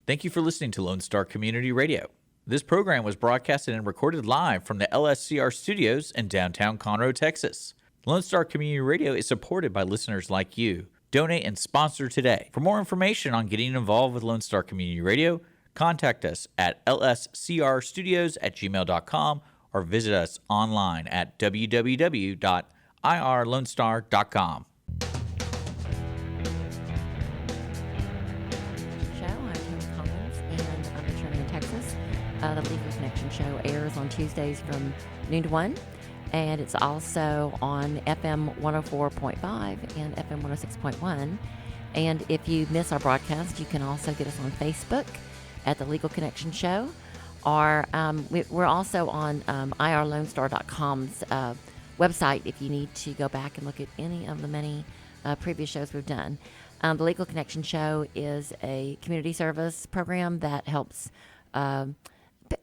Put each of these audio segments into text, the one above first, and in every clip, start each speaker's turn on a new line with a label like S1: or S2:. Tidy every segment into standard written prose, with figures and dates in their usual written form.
S1: Thank you for listening to Lone Star Community Radio. This program was broadcasted and recorded live from the LSCR studios in downtown Conroe, Texas. Lone Star Community Radio is supported by listeners like you. Donate and sponsor today. For more information on getting involved with Lone Star Community Radio, contact us at lscrstudios@gmail.com or visit us online at www.irlonestar.com.
S2: The Legal Connection show airs on Tuesdays from noon to 1, and it's also on FM 104.5 and FM 106.1. And if you miss our broadcast, you can also get us on Facebook at The Legal Connection Show, or we're also on irlonestar.com's website if you need to go back and look at any of the many previous shows we've done. The Legal Connection Show is a community service program that helps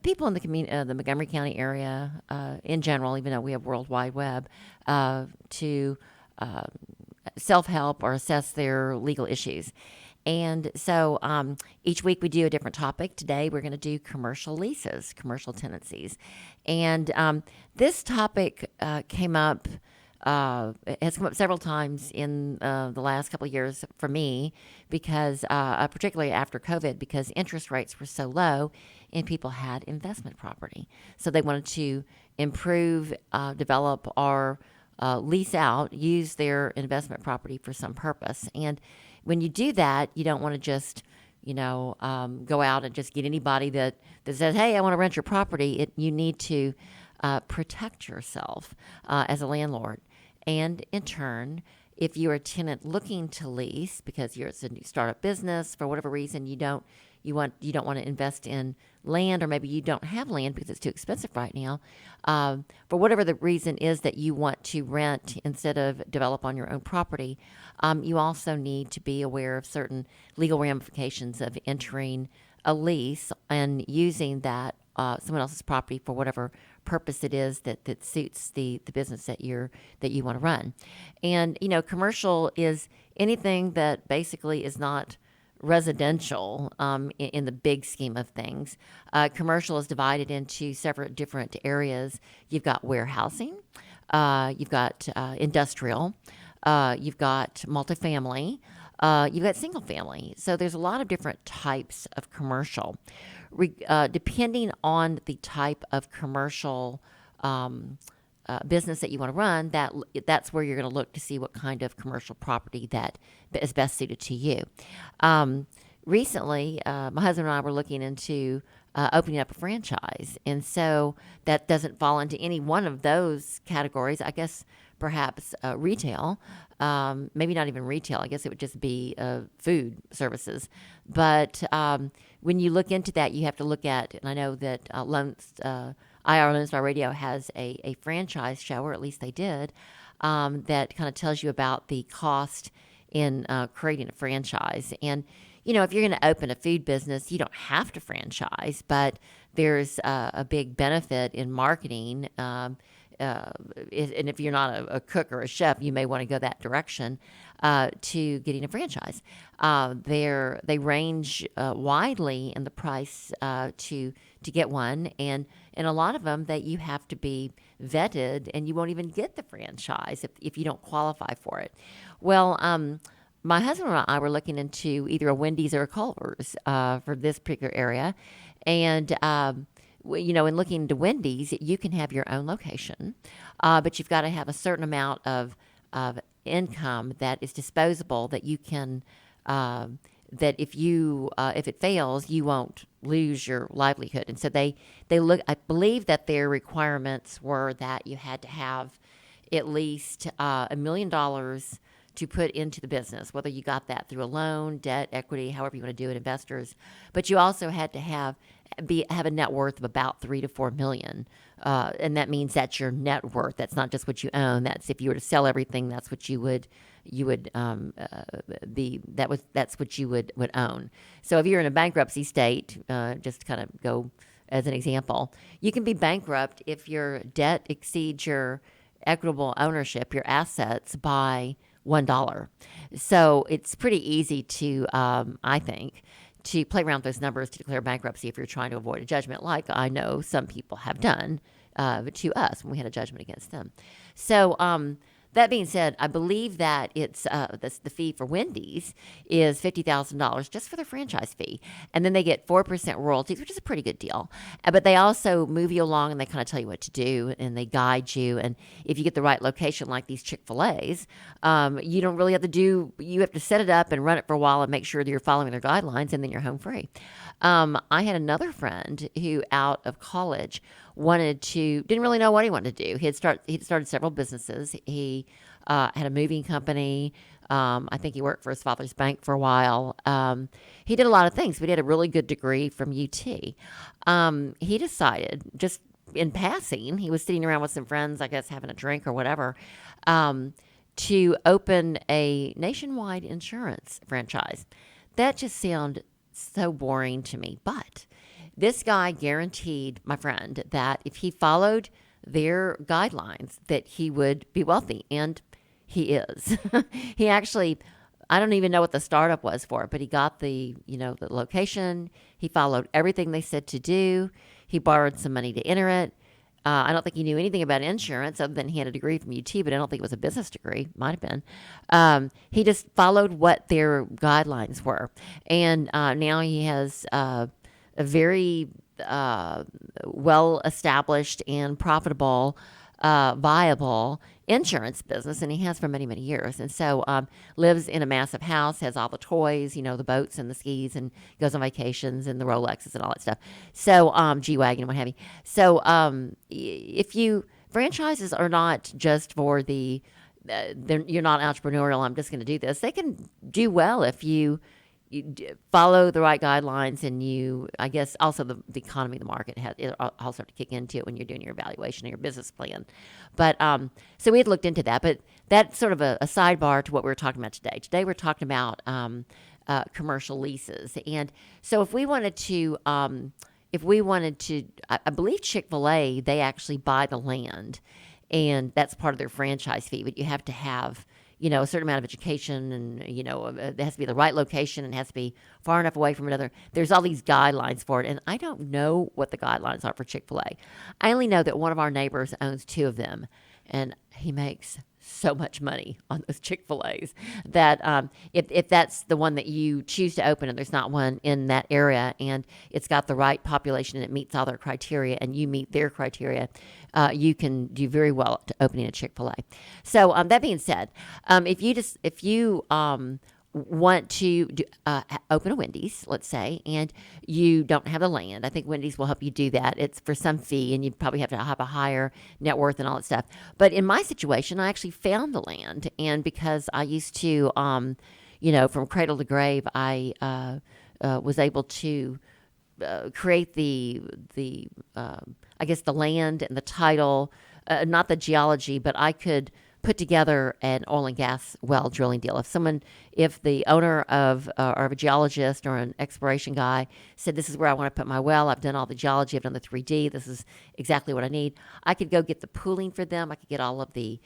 S2: people in the the Montgomery County area in general, even though we have World Wide Web, to self-help or assess their legal issues. And so each week we do a different topic. Today we're going to do commercial leases, commercial tenancies. And this topic came up, it has come up several times in the last couple of years for me, because particularly after COVID, because interest rates were so low and people had investment property. So they wanted to improve, develop, or lease out, use their investment property for some purpose. And when you do that, you don't want to just, go out and just get anybody that says, hey, I want to rent your property. You need to protect yourself as a landlord. And in turn, if you're a tenant looking to lease because it's a new startup business, for whatever reason you don't want to invest in land, or maybe you don't have land because it's too expensive right now, for whatever the reason is that you want to rent instead of develop on your own property, you also need to be aware of certain legal ramifications of entering a lease and using that someone else's property for whatever purpose it is that suits the business that you want to run. And commercial is anything that basically is not residential in the big scheme of things. Commercial is divided into several different areas. You've got warehousing, you've got industrial, you've got multifamily, you've got single family. So there's a lot of different types of commercial. Depending on the type of commercial business that you want to run, that's where you're going to look to see what kind of commercial property that is best suited to you. Recently, my husband and I were looking into opening up a franchise, and so that doesn't fall into any one of those categories. I guess perhaps retail, maybe not even retail. I guess it would just be food services. But when you look into that, you have to look at, and I know that IR Lone Star Radio has a franchise show, or at least they did, that kind of tells you about the cost in creating a franchise. And, if you're going to open a food business, you don't have to franchise, but there's a big benefit in marketing. And if you're not a cook or a chef, you may want to go that direction to getting a franchise. They range widely in the price to get one, and a lot of them that you have to be vetted, and you won't even get the franchise if you don't qualify for it. Well, my husband and I were looking into either a Wendy's or a Culver's for this particular area, and in looking into Wendy's, you can have your own location, but you've got to have a certain amount of income that is disposable that you can, that if it fails, you won't lose your livelihood. And so they look, I believe that their requirements were that you had to have at least $1 million to put into the business, whether you got that through a loan, debt, equity, however you want to do it, investors. But you also had to have a net worth of about $3 to $4 million, and that means that's your net worth. That's not just what you own. That's if you were to sell everything, that's what that's what you would own. So if you're in a bankruptcy state, just to kind of go as an example, you can be bankrupt if your debt exceeds your equitable ownership, your assets, by $1. So it's pretty easy to, I think, to play around with those numbers to declare bankruptcy if you're trying to avoid a judgment, like I know some people have done to us when we had a judgment against them. So that being said, I believe that it's the fee for Wendy's is $50,000 just for the franchise fee, and then they get 4% royalties, which is a pretty good deal. But they also move you along, and they kind of tell you what to do, and they guide you. And if you get the right location, like these Chick-fil-A's, you don't really have to do. You have to set it up and run it for a while and make sure that you're following their guidelines, and then you're home free. I had another friend who, out of college, didn't really know what he wanted to do. He'd started several businesses. He had a moving company. I think he worked for his father's bank for a while. He did a lot of things, but he had a really good degree from UT. He decided, just in passing, he was sitting around with some friends, I guess having a drink or whatever, to open a nationwide insurance franchise. That just sounded so boring to me, but this guy guaranteed my friend that if he followed their guidelines that he would be wealthy, and he is. He actually, I don't even know what the startup was for it, but he got the location. He followed everything they said to do. He borrowed some money to enter it. I don't think he knew anything about insurance other than he had a degree from UT, but I don't think it was a business degree. Might have been. He just followed what their guidelines were. And now he has a very well-established and profitable, viable insurance business, and he has for many, many years. And so lives in a massive house, has all the toys, the boats and the skis, and goes on vacations and the Rolexes and all that stuff. So G-Wagon and what have you. So franchises are not just for you're not entrepreneurial, I'm just going to do this. They can do well if you follow the right guidelines, and I guess also the economy, the market it all start to kick into it when you're doing your evaluation of your business plan. But so we had looked into that, but that's sort of a sidebar to what we were talking about today. Today we're talking about commercial leases, and so if we wanted to, I believe Chick-fil-A, they actually buy the land, and that's part of their franchise fee, but you have to have a certain amount of education, and, it has to be the right location, and it has to be far enough away from another. There's all these guidelines for it, and I don't know what the guidelines are for Chick-fil-A. I only know that one of our neighbors owns 2 of them, and he makes so much money on those Chick-fil-A's that if that's the one that you choose to open and there's not one in that area and it's got the right population and it meets all their criteria and you meet their criteria, you can do very well to opening a Chick-fil-A. So that being said, if you want to open a Wendy's, let's say, and you don't have the land, I think Wendy's will help you do that. It's for some fee, and you probably have to have a higher net worth and all that stuff. But in my situation, I actually found the land, and because I used to, from cradle to grave, I was able to create the land and the title, not the geology, but I could put together an oil and gas well drilling deal. If the owner of or a geologist or an exploration guy said, this is where I want to put my well, I've done all the geology, I've done the 3D, this is exactly what I need, I could go get the pooling for them. I could get all of the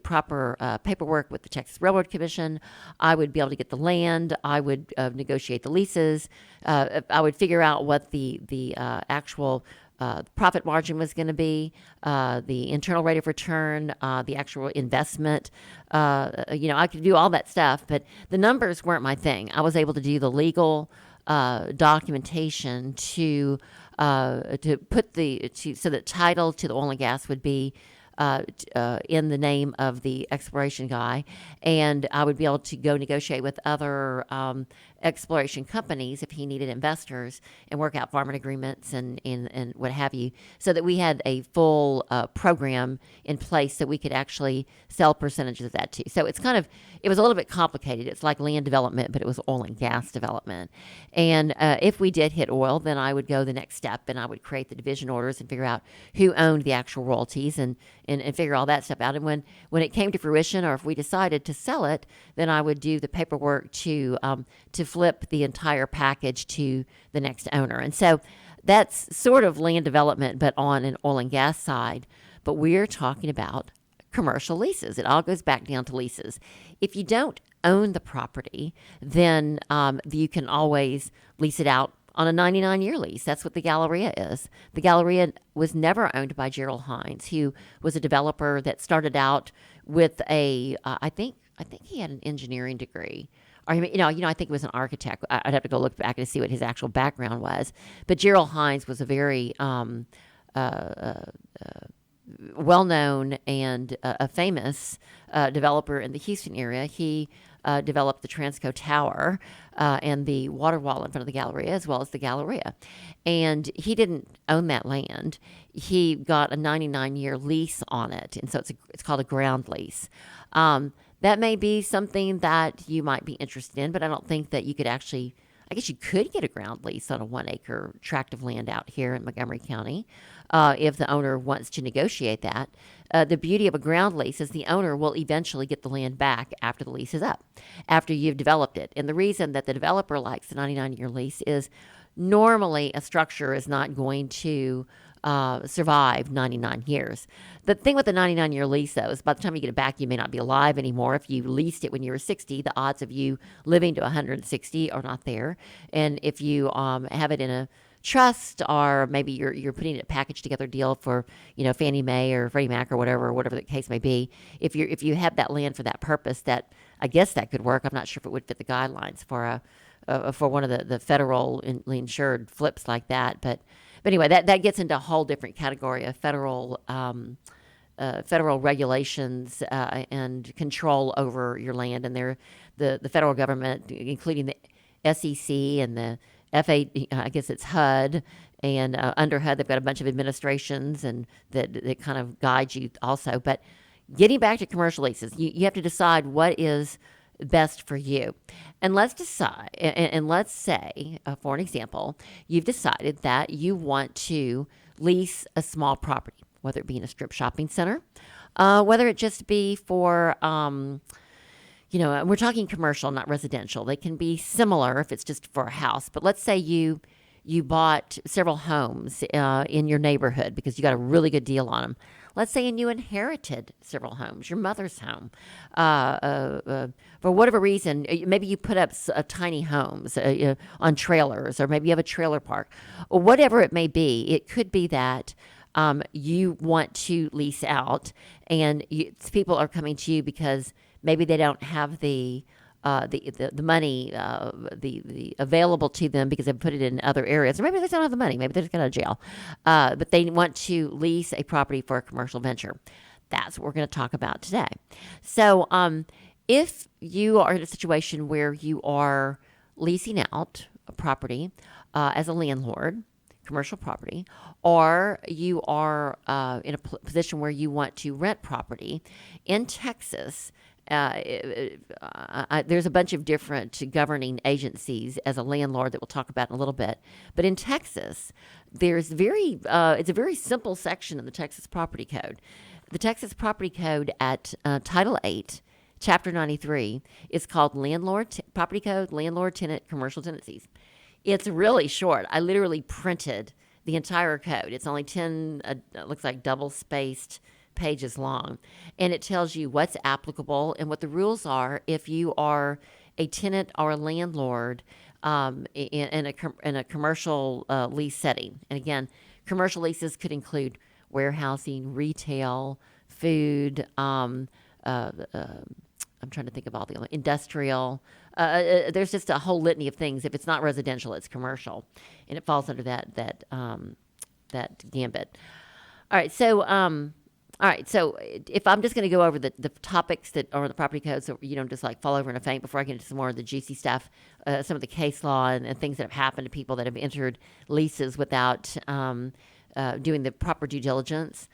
S2: proper paperwork with the Texas Railroad Commission. I would be able to get the land. I would negotiate the leases. I would figure out what the actual profit margin was going to be, the internal rate of return, the actual investment. I could do all that stuff, but the numbers weren't my thing. I was able to do the legal documentation to put so that title to the oil and gas would be in the name of the exploration guy, and I would be able to go negotiate with other exploration companies if he needed investors and work out farming agreements and what have you, so that we had a full program in place that we could actually sell percentages of that to. So it was a little bit complicated. It's like land development, but it was oil and gas development. And if we did hit oil, then I would go the next step and I would create the division orders and figure out who owned the actual royalties and figure all that stuff out. And when it came to fruition, or if we decided to sell it, then I would do the paperwork to flip the entire package to the next owner. And so that's sort of land development, but on an oil and gas side. But we're talking about commercial leases. It all goes back down to leases. If you don't own the property, then you can always lease it out on a 99-year lease. That's what the Galleria is. The Galleria was never owned by Gerald Hines, who was a developer that started out with I think he had an engineering degree. Or, I think he was an architect. I'd have to go look back to see what his actual background was. But Gerald Hines was a very well-known and a famous developer in the Houston area. He developed the Transco Tower and the water wall in front of the Galleria, as well as the Galleria. And he didn't own that land. He got a 99-year lease on it, and so it's called a ground lease. That may be something that you might be interested in, but I don't think that you could actually. I guess you could get a ground lease on a 1-acre tract of land out here in Montgomery County if the owner wants to negotiate that. The beauty of a ground lease is the owner will eventually get the land back after the lease is up, after you've developed it. And the reason that the developer likes the 99-year lease is normally a structure is not going to survive 99 years. The thing with the 99-year lease, though, is by the time you get it back, you may not be alive anymore. If you leased it when you were 60, the odds of you living to 160 are not there. And if you have it in a trust, or maybe you're putting a package together deal for Fannie Mae or Freddie Mac or whatever the case may be, if you have that land for that purpose, that I guess that could work. I'm not sure if it would fit the guidelines for one of the federally insured flips like that, but anyway, that gets into a whole different category of federal regulations and control over your land, and the federal government, including the SEC and the I guess it's HUD, and under HUD they've got a bunch of administrations and that kind of guide you also. But getting back to commercial leases, you have to decide what is best for you. And let's decide, and let's say, for an example, you've decided that you want to lease a small property, whether it be in a strip shopping center, whether it just be for, we're talking commercial, not residential. They can be similar if it's just for a house. But let's say you bought several homes in your neighborhood because you got a really good deal on them. Let's say you inherited several homes, your mother's home. For whatever reason, maybe you put up tiny homes on trailers, or maybe you have a trailer park. Or whatever it may be, it could be that you want to lease out, and people are coming to you because maybe they don't have the money the available to them because they've put it in other areas, or maybe they don't have the money, maybe they just got out of jail, but they want to lease a property for a commercial venture. That's what we're going to talk about today. So if you are in a situation where you are leasing out a property as a landlord, commercial property, or you are in a position where you want to rent property in Texas, there's a bunch of different governing agencies as a landlord that we'll talk about in a little bit. But in Texas, there's it's a very simple section of the Texas Property Code. The Texas Property Code at Title 8, Chapter 93, is called Property Code, Landlord, Tenant, Commercial Tenancies. It's really short. I literally printed the entire code. It's only 10, looks like double-spaced pages long, and it tells you what's applicable and what the rules are if you are a tenant or a landlord in a commercial lease setting. And again, commercial leases could include warehousing, retail, food. I'm trying to think of all the other industrial. There's just a whole litany of things. If it's not residential, it's commercial, and it falls under that gambit. All right, so if I'm just going to go over the topics that are in the property code, so you don't just like fall over in a faint before I get into some more of the juicy stuff, some of the case law and things that have happened to people that have entered leases without doing the proper due diligence.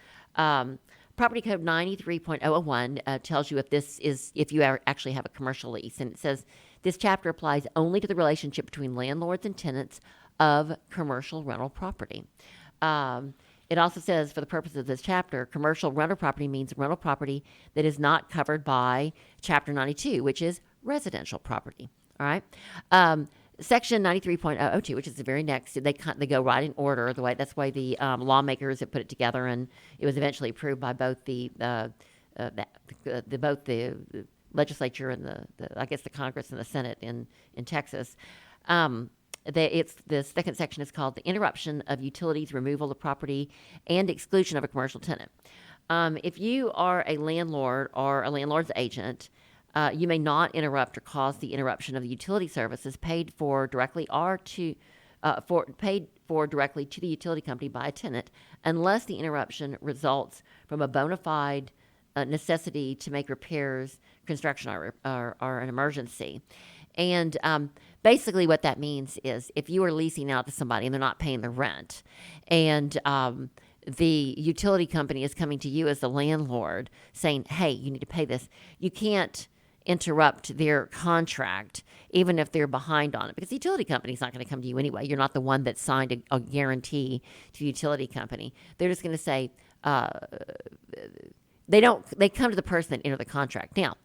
S2: Property Code 93.001 tells you if you actually have a commercial lease, and it says this chapter applies only to the relationship between landlords and tenants of commercial rental property. It also says, for the purpose of this chapter, commercial rental property means rental property that is not covered by Chapter 92, which is residential property. All right. Section 93.002, which is the very next, they go right in order. That's why the lawmakers have put it together, and it was eventually approved by both the legislature and I guess the Congress and the Senate in Texas. The second section is called the interruption of utilities, removal of property, and exclusion of a commercial tenant. If you are a landlord or a landlord's agent, you may not interrupt or cause the interruption of the utility services paid for directly to the utility company by a tenant, unless the interruption results from a bona fide necessity to make repairs, construction, or an emergency. And basically what that means is if you are leasing out to somebody and they're not paying the rent, and the utility company is coming to you as the landlord saying, hey, you need to pay this, you can't interrupt their contract even if they're behind on it, because the utility company is not going to come to you anyway. You're not the one that signed a guarantee to the utility company. They're just going to say they come to the person that entered the contract. Now,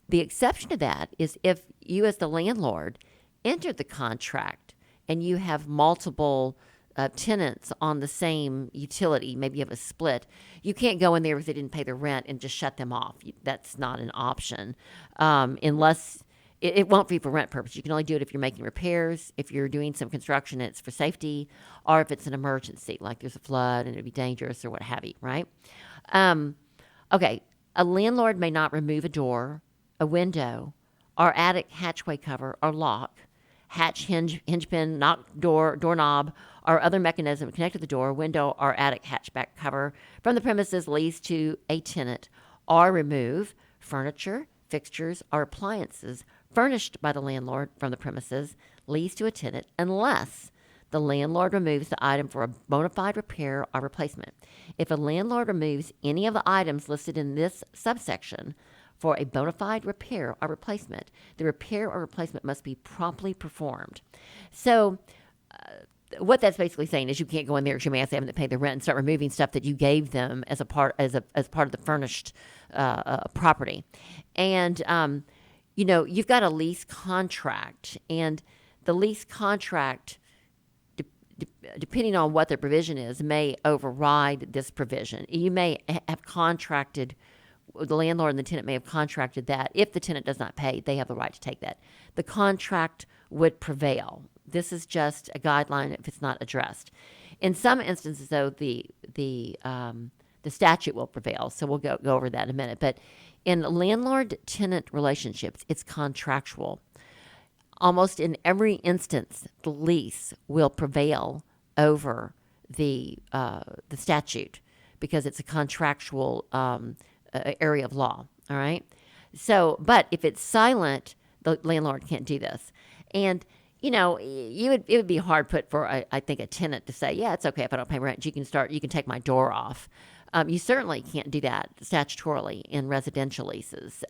S2: the exception to that is if you as the landlord entered the contract and you have multiple tenants on the same utility, maybe you have a split, you can't go in there because they didn't pay the rent and just shut them off. That's not an option unless it won't be for rent purpose. You can only do it if you're making repairs, if you're doing some construction and it's for safety, or if it's an emergency, like there's a flood and it'd be dangerous or what have you, right? Okay, a landlord may not remove a door, a window, or attic hatchway cover or lock, hatch hinge pin, doorknob, or other mechanism connected to the door, window, or attic hatchback cover from the premises leased to a tenant, or remove furniture, fixtures, or appliances furnished by the landlord from the premises leased to a tenant, unless the landlord removes the item for a bona fide repair or replacement. If a landlord removes any of the items listed in this subsection for a bona fide repair or replacement, the repair or replacement must be promptly performed. So what that's basically saying is you can't go in there because you may have to pay the rent and start removing stuff that you gave them as part of the furnished property. And you've got a lease contract, and the lease contract, depending on what the provision is, may override this provision. You may have contracted, the landlord and the tenant may have contracted that if the tenant does not pay, they have the right to take that. The contract would prevail. This is just a guideline if it's not addressed. In some instances, though, the statute will prevail. So we'll go over that in a minute. But in landlord-tenant relationships, it's contractual. Almost in every instance, the lease will prevail over the statute because it's a contractual area of law. All right. So, but if it's silent, the landlord can't do this. And it would be hard put for I think a tenant to say, yeah, it's okay if I don't pay rent. You can take my door off. You certainly can't do that statutorily in residential leases.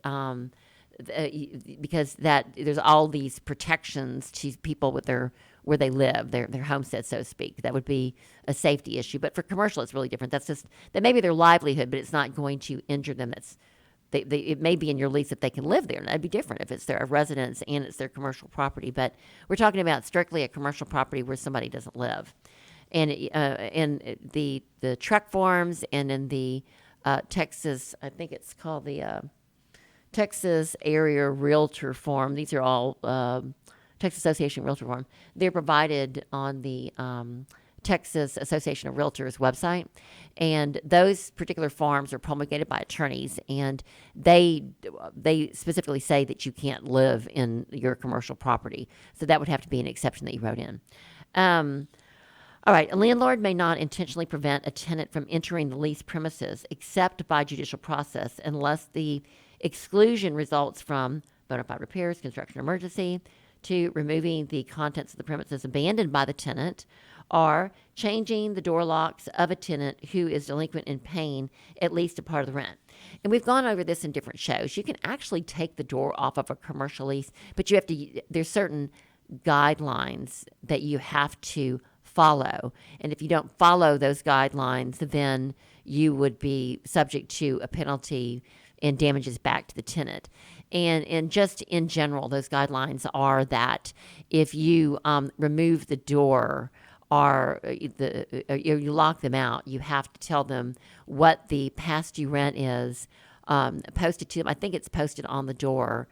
S2: Because there's all these protections to people with where they live, their homestead, so to speak. That would be a safety issue. But for commercial, it's really different. That's just that maybe their livelihood, but it's not going to injure them. It may be in your lease if they can live there. That'd be different if it's their residence and it's their commercial property. But we're talking about strictly a commercial property where somebody doesn't live. And in the TREC forms and in the Texas, I think it's called the Texas Area Realtor Form. These are all Texas Association Realtor Form. They're provided on the Texas Association of Realtors website, and those particular forms are promulgated by attorneys, and they specifically say that you can't live in your commercial property. So that would have to be an exception that you wrote in. All right, a landlord may not intentionally prevent a tenant from entering the leased premises except by judicial process unless the exclusion results from bona fide repairs, construction emergency, to removing the contents of the premises abandoned by the tenant, or changing the door locks of a tenant who is delinquent in paying at least a part of the rent. And we've gone over this in different shows. You can actually take the door off of a commercial lease, but there's certain guidelines that you have to follow. And if you don't follow those guidelines, then you would be subject to a penalty and damages back to the tenant. And just in general, those guidelines are that if you remove the door or you lock them out, you have to tell them what the past due rent is posted to them. I think it's posted on the door,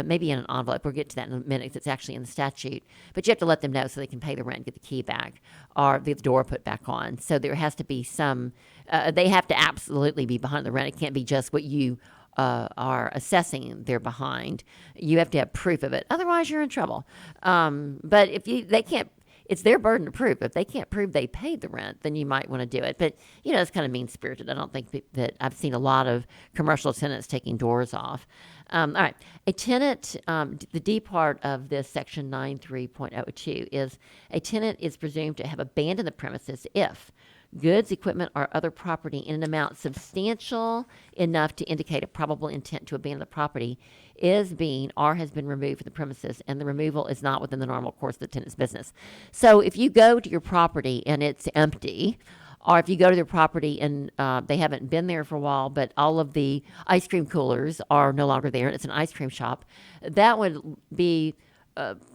S2: maybe in an envelope. We'll get to that in a minute 'cause it's actually in the statute. But you have to let them know so they can pay the rent, get the key back, or the door put back on. So there has to be some, they have to absolutely be behind the rent. It can't be just what you are assessing they're behind. You have to have proof of it. Otherwise, you're in trouble. But if they can't, it's their burden to prove. If they can't prove they paid the rent, then you might want to do it. But, it's kind of mean-spirited. I don't think that I've seen a lot of commercial tenants taking doors off. All right. A tenant, the D part of this section 93.02 is a tenant is presumed to have abandoned the premises if goods, equipment, or other property in an amount substantial enough to indicate a probable intent to abandon the property is being or has been removed from the premises, and the removal is not within the normal course of the tenant's business. So if you go to your property and it's empty, or if you go to their property and they haven't been there for a while, but all of the ice cream coolers are no longer there, and it's an ice cream shop, that would be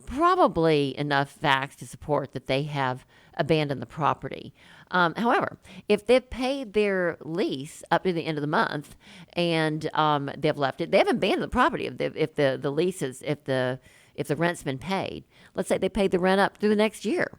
S2: probably enough facts to support that they have abandoned the property. However, if they've paid their lease up to the end of the month and they've left it, they haven't abandoned the property. If the lease is, if the rent's been paid, let's say they paid the rent up through the next year.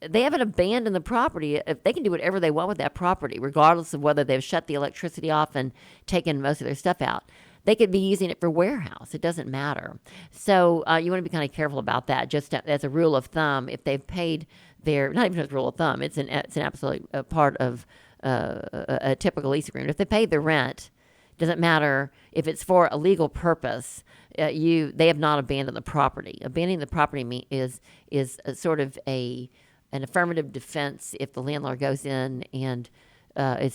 S2: They haven't abandoned the property. If they can do whatever they want with that property, regardless of whether they've shut the electricity off and taken most of their stuff out. They could be using it for warehouse. It doesn't matter. So you want to be kind of careful about that. Just as a rule of thumb, if they've paid their, not even as a rule of thumb, it's an absolute part of a typical lease agreement. If they paid the rent, doesn't matter if it's for a legal purpose. They have not abandoned the property. Abandoning the property is a sort of an affirmative defense if the landlord goes in and it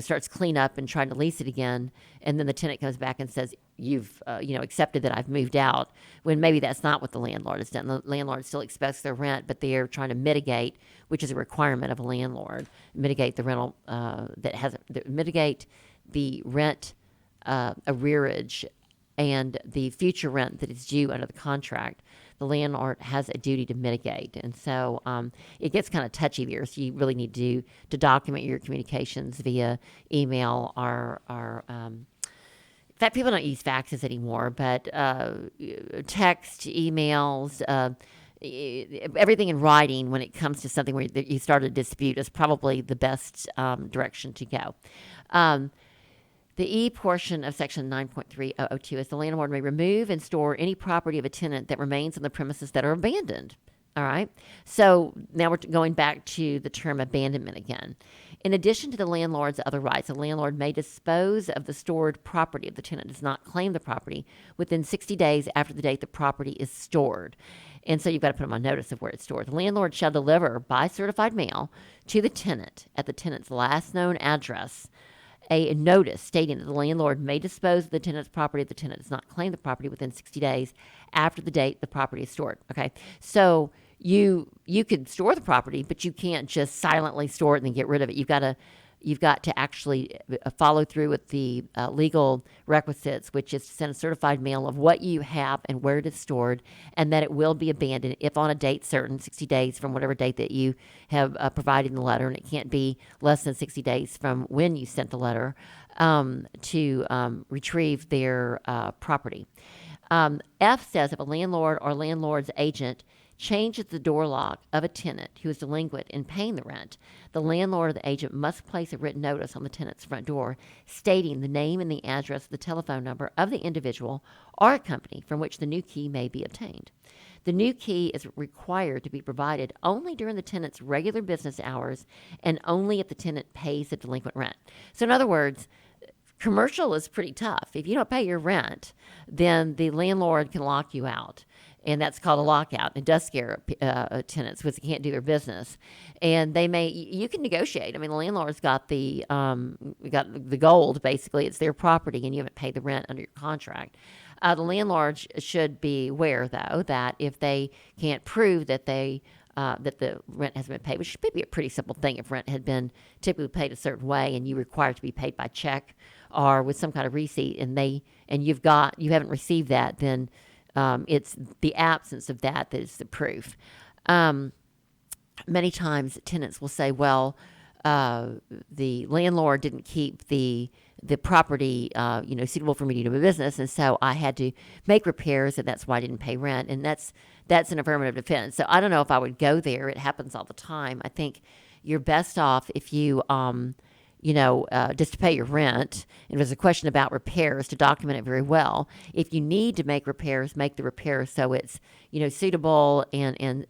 S2: starts clean up and trying to lease it again, and then the tenant comes back and says, you've accepted that I've moved out, when maybe that's not what the landlord has done. The landlord still expects their rent, but they are trying to mitigate, which is a requirement of a landlord, mitigate the rental mitigate the rent arrearage and the future rent that is due under the contract. The landlord has a duty to mitigate. And so it gets kind of touchy there. So you really need to document your communications via email or in fact, people don't use faxes anymore, but text, emails, everything in writing when it comes to something where you start a dispute is probably the best direction to go. The E portion of section 9.3002 is the landlord may remove and store any property of a tenant that remains on the premises that are abandoned. All right. So now we're going back to the term abandonment again. In addition to the landlord's other rights, the landlord may dispose of the stored property if the tenant does not claim the property within 60 days after the date the property is stored. And so you've got to put them on notice of where it's stored. The landlord shall deliver by certified mail to the tenant at the tenant's last known address a notice stating that the landlord may dispose of the tenant's property if the tenant does not claim the property within 60 days after the date the property is stored. Okay, so you could store the property, but you can't just silently store it and then get rid of it. You've got to actually follow through with the legal requisites, which is to send a certified mail of what you have and where it is stored, and that it will be abandoned if on a date certain, 60 days from whatever date that you have provided in the letter, and it can't be less than 60 days from when you sent the letter to retrieve their property. F says if a landlord or landlord's agent changes the door lock of a tenant who is delinquent in paying the rent, the landlord or the agent must place a written notice on the tenant's front door stating the name and the address of the telephone number of the individual or a company from which the new key may be obtained. The new key is required to be provided only during the tenant's regular business hours and only if the tenant pays the delinquent rent. So in other words, commercial is pretty tough. If you don't pay your rent, then the landlord can lock you out. And that's called a lockout. It does scare tenants because they can't do their business. And you can negotiate. I mean, the landlord's got the gold, basically. It's their property, and you haven't paid the rent under your contract. The landlord should be aware, though, that if they can't prove that that the rent has been paid, which should be a pretty simple thing if rent had been typically paid a certain way and you require it to be paid by check or with some kind of receipt, and you haven't received that, then it's the absence of that is the proof. Many times tenants will say, well, the landlord didn't keep the property, suitable for me to do a business, and so I had to make repairs, and that's why I didn't pay rent, and that's an affirmative defense. So I don't know if I would go there. It happens all the time. I think you're best off if you, just to pay your rent. And there's a question about repairs to document it very well. If you need to make repairs, make the repairs so it's suitable and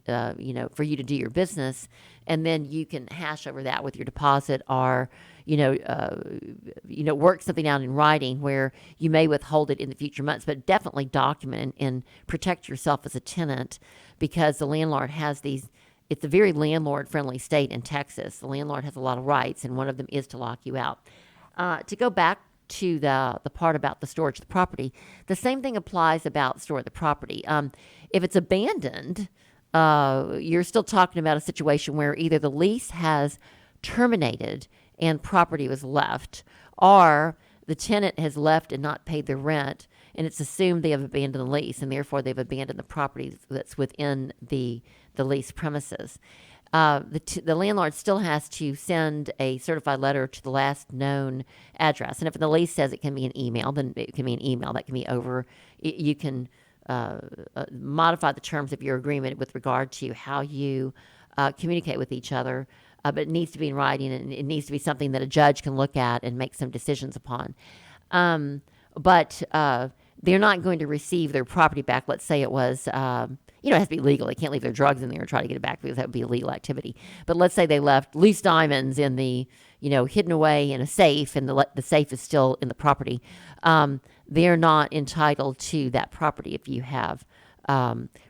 S2: for you to do your business, and then you can hash over that with your deposit or work something out in writing where you may withhold it in the future months, but definitely document and protect yourself as a tenant, because the landlord has these. It's a very landlord-friendly state in Texas. The landlord has a lot of rights, and one of them is to lock you out. To go back to the part about the storage of the property, the same thing applies about storing the property. If it's abandoned, you're still talking about a situation where either the lease has terminated and property was left, or the tenant has left and not paid their rent, and it's assumed they have abandoned the lease, and therefore they've abandoned the property that's within the lease premises. The landlord still has to send a certified letter to the last known address. And if the lease says it can be an email, then it can be an email. That can be over. You can modify the terms of your agreement with regard to how you communicate with each other. But it needs to be in writing, and it needs to be something that a judge can look at and make some decisions upon. But they're not going to receive their property back. Let's say it was, it has to be legal. They can't leave their drugs in there and try to get it back, because that would be illegal activity. But let's say they left loose diamonds in the, hidden away in a safe, and the safe is still in the property. They're not entitled to that property if you have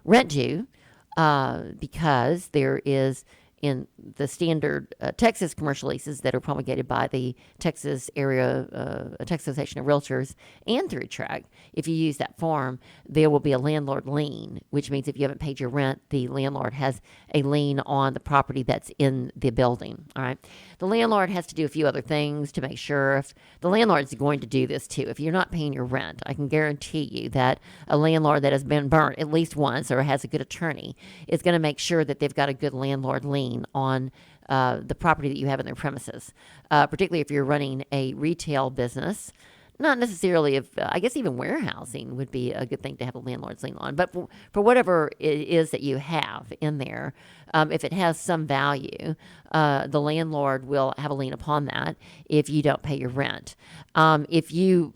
S2: rent due, because there is, in the standard Texas commercial leases that are promulgated by the Texas Association of Realtors and through TRAC, if you use that form, there will be a landlord lien, which means if you haven't paid your rent, the landlord has a lien on the property that's in the building. All right. The landlord has to do a few other things to make sure. If the landlord's going to do this too, if you're not paying your rent, I can guarantee you that a landlord that has been burnt at least once or has a good attorney is going to make sure that they've got a good landlord lien on the property that you have in their premises, particularly if you're running a retail business. Not necessarily if, I guess even warehousing would be a good thing to have a landlord's lien on. But for whatever it is that you have in there, if it has some value, the landlord will have a lien upon that if you don't pay your rent. If you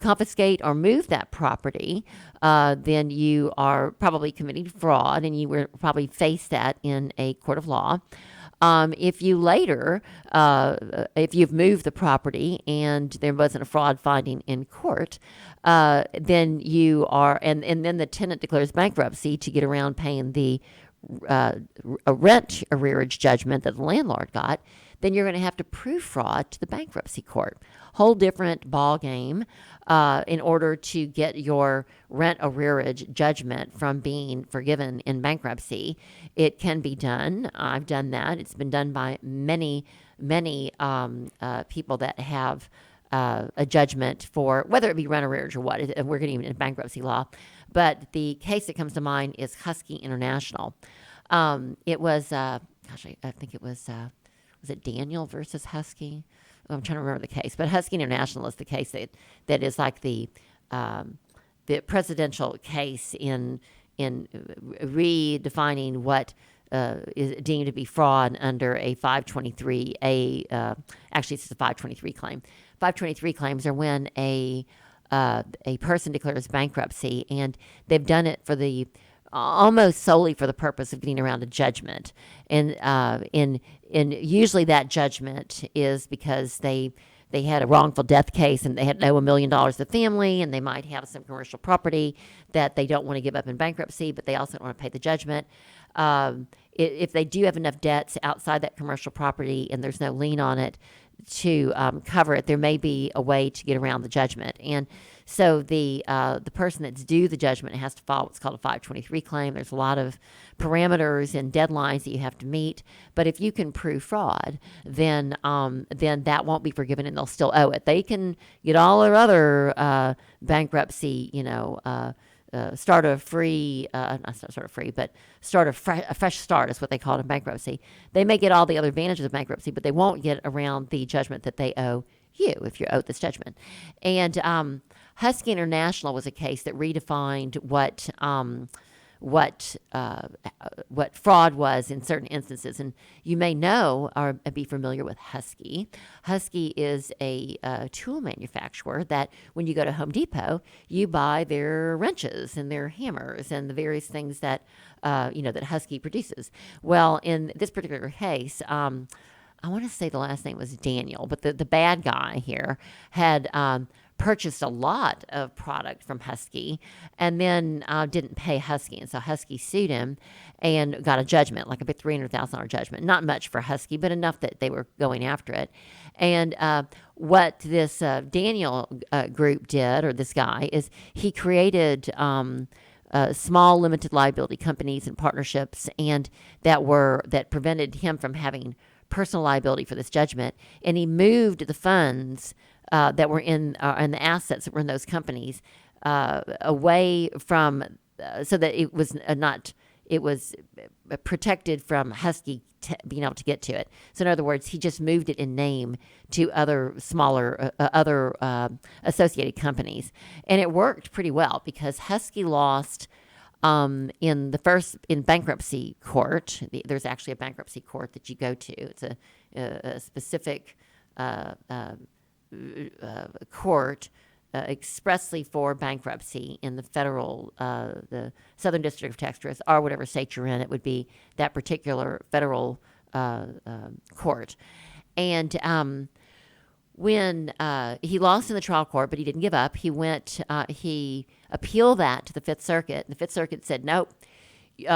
S2: confiscate or move that property, then you are probably committing fraud, and you will probably face that in a court of law. If you later, if you've moved the property and there wasn't a fraud finding in court, then you are, and then the tenant declares bankruptcy to get around paying the a rent arrearage judgment that the landlord got, then you're going to have to prove fraud to the bankruptcy court. Whole different ball game in order to get your rent arrearage judgment from being forgiven in bankruptcy. It can be done. I've done that. It's been done by many people that have a judgment for whether it be rent arrearage or what. We're getting in bankruptcy law. But the case that comes to mind is Husky International. It was, I think it was it Daniel versus Husky? I'm trying to remember the case, but Husky International is the case that is like the presidential case in redefining what is deemed to be fraud under a 523A. Actually, it's a 523 claim. 523 claims are when a person declares bankruptcy, and they've done it for almost solely for the purpose of getting around a judgment, and usually that judgment is because they had a wrongful death case and they had owe $1 million to the family, and they might have some commercial property that they don't want to give up in bankruptcy, but they also don't want to pay the judgment. If they do have enough debts outside that commercial property and there's no lien on it to cover it, there may be a way to get around the judgment. And so the person that's due the judgment has to file what's called a 523 claim. There's a lot of parameters and deadlines that you have to meet. But if you can prove fraud, then that won't be forgiven, and they'll still owe it. They can get all their other bankruptcy, start a free, not sort of free, but start a fresh start is what they call it in bankruptcy. They may get all the other advantages of bankruptcy, but they won't get around the judgment that they owe you if you're owed this judgment. And Husky International was a case that redefined what fraud was in certain instances. And you may know or be familiar with Husky. Husky is a tool manufacturer that when you go to Home Depot, you buy their wrenches and their hammers and the various things that that Husky produces. Well, in this particular case, I want to say the last name was Daniel, but the bad guy here had purchased a lot of product from Husky and then didn't pay Husky. And so Husky sued him and got a judgment, like a big $300,000 judgment. Not much for Husky, but enough that they were going after it. And what this Daniel group did, or this guy, is he created small limited liability companies and partnerships and that prevented him from having personal liability for this judgment. And he moved the funds that were in and the assets that were in those companies away from, so that it was protected from Husky being able to get to it. So in other words, he just moved it in name to other smaller, associated companies. And it worked pretty well because Husky lost in bankruptcy court. There's actually a bankruptcy court that you go to. It's a specific court expressly for bankruptcy in the federal, the Southern District of Texas, or whatever state you're in. It would be that particular federal court. And when he lost in the trial court, but he didn't give up, he appealed that to the Fifth Circuit. And the Fifth Circuit said, nope. This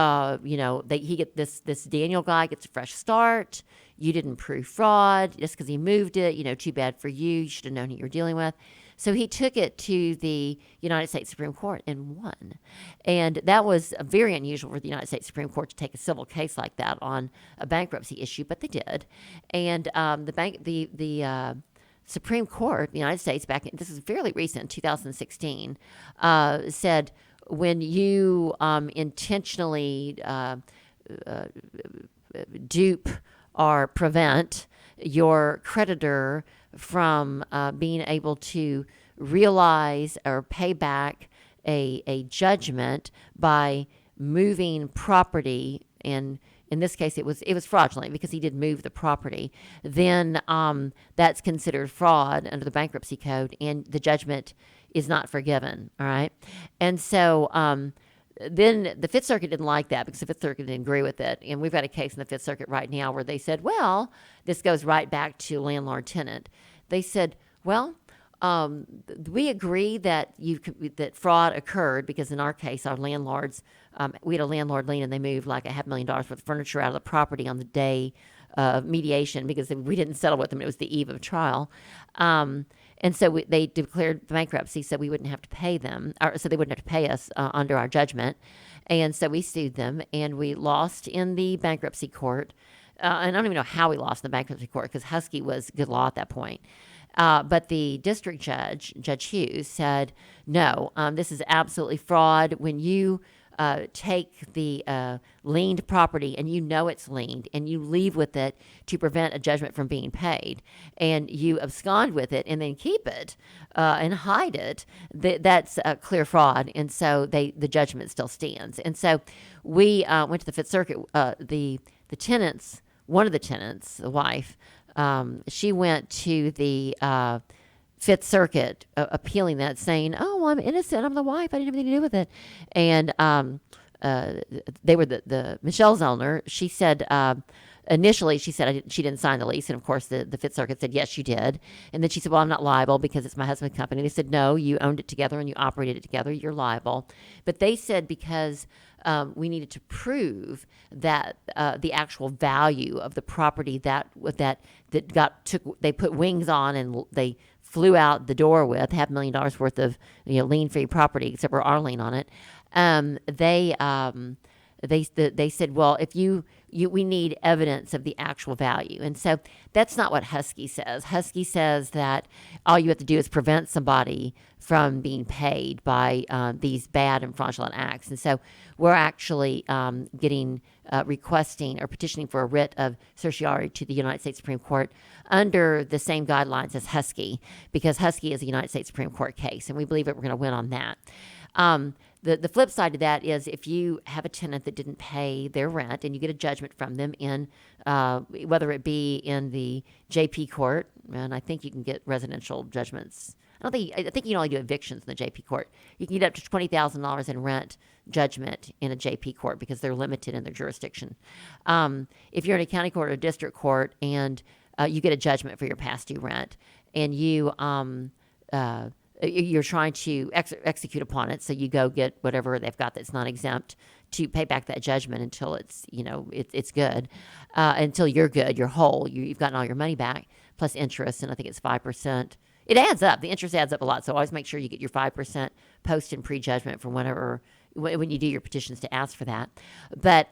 S2: Daniel guy gets a fresh start. You didn't prove fraud just because he moved it. Too bad for you. You should have known who you were dealing with. So he took it to the United States Supreme Court and won. And that was very unusual for the United States Supreme Court to take a civil case like that on a bankruptcy issue, but they did. And the Supreme Court, the United States, this is fairly recent, 2016, said when you intentionally dupe or prevent your creditor from being able to realize or pay back a judgment by moving property, and in this case it was fraudulent because he did move the property, then that's considered fraud under the bankruptcy code, and the judgment is not forgiven. All right. And so then the Fifth Circuit didn't like that because the Fifth Circuit didn't agree with it. And we've got a case in the Fifth Circuit right now where they said, well, this goes right back to landlord tenant. They said, well, we agree that that fraud occurred because in our case, our landlords, we had a landlord lien and they moved like $500,000 worth of furniture out of the property on the day of mediation because we didn't settle with them. It was the eve of trial. And so they declared bankruptcy so we wouldn't have to pay them, or so they wouldn't have to pay us under our judgment. And so we sued them, and we lost in the bankruptcy court. And I don't even know how we lost in the bankruptcy court because Husky was good law at that point. But the district judge, Judge Hughes, said, no, this is absolutely fraud. When you take the liened property and you know it's liened and you leave with it to prevent a judgment from being paid and you abscond with it and then keep it and hide it, that's clear fraud. And so the judgment still stands. And so we went to the Fifth Circuit. The tenants, one of the tenants, the wife, she went to the Fifth Circuit appealing that, saying, oh, I'm innocent. I'm the wife. I didn't have anything to do with it. And they were the Michelle Zellner. She said, initially, she said she didn't sign the lease. And, of course, the Fifth Circuit said, yes, you did. And then she said, well, I'm not liable because it's my husband's company. They said, no, you owned it together and you operated it together. You're liable. But they said because we needed to prove that the actual value of the property they put wings on and they flew out the door with $500,000 worth of lien-free property, except for our lien on it. They said, well, if you we need evidence of the actual value. And so that's not what Husky says. Husky says that all you have to do is prevent somebody from being paid by these bad and fraudulent acts. And so we're actually requesting or petitioning for a writ of certiorari to the United States Supreme Court under the same guidelines as Husky, because Husky is a United States Supreme Court case, and we believe that we're going to win on that. The flip side of that is if you have a tenant that didn't pay their rent and you get a judgment from them in whether it be in the JP court, and I think you can get residential judgments. I think you can only do evictions in the JP court. You can get up to $20,000 in rent judgment in a JP court because they're limited in their jurisdiction. If you're in a county court or district court and you get a judgment for your past due rent, and you're trying to execute upon it, so you go get whatever they've got that's not exempt to pay back that judgment until it's good, until you're good, you're whole, you've gotten all your money back plus interest, and I think it's 5%. It adds up. The interest adds up a lot, so always make sure you get your 5% post and pre-judgment from when you do your petitions to ask for that. But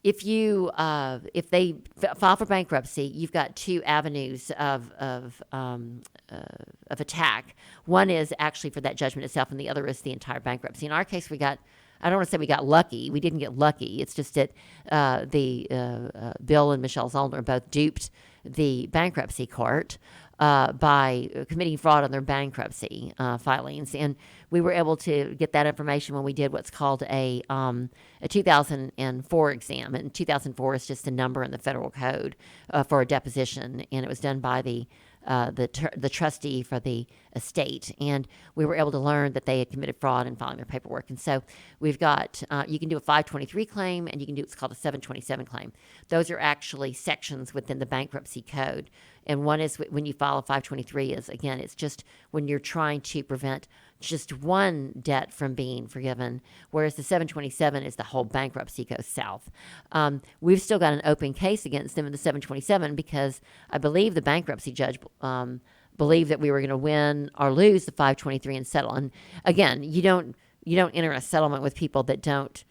S2: if they file for bankruptcy, you've got two avenues of attack. One is actually for that judgment itself, and the other is the entire bankruptcy. In our case, I don't want to say we got lucky. We didn't get lucky. It's just that Bill and Michelle Zollner both duped the bankruptcy court by committing fraud on their bankruptcy filings. And we were able to get that information when we did what's called a 2004 exam. And 2004 is just a number in the federal code for a deposition. And it was done by the trustee for the estate, and we were able to learn that they had committed fraud in filing their paperwork. And so we've got you can do a 523 claim, and you can do what's called a 727 claim. Those are actually sections within the bankruptcy code. And one is when you file a 523 is, again, it's just when you're trying to prevent just one debt from being forgiven, whereas the 727 is the whole bankruptcy goes south. We've still got an open case against them in the 727 because I believe the bankruptcy judge believed that we were going to win or lose the 523 and settle. And again, you don't enter a settlement with people that don't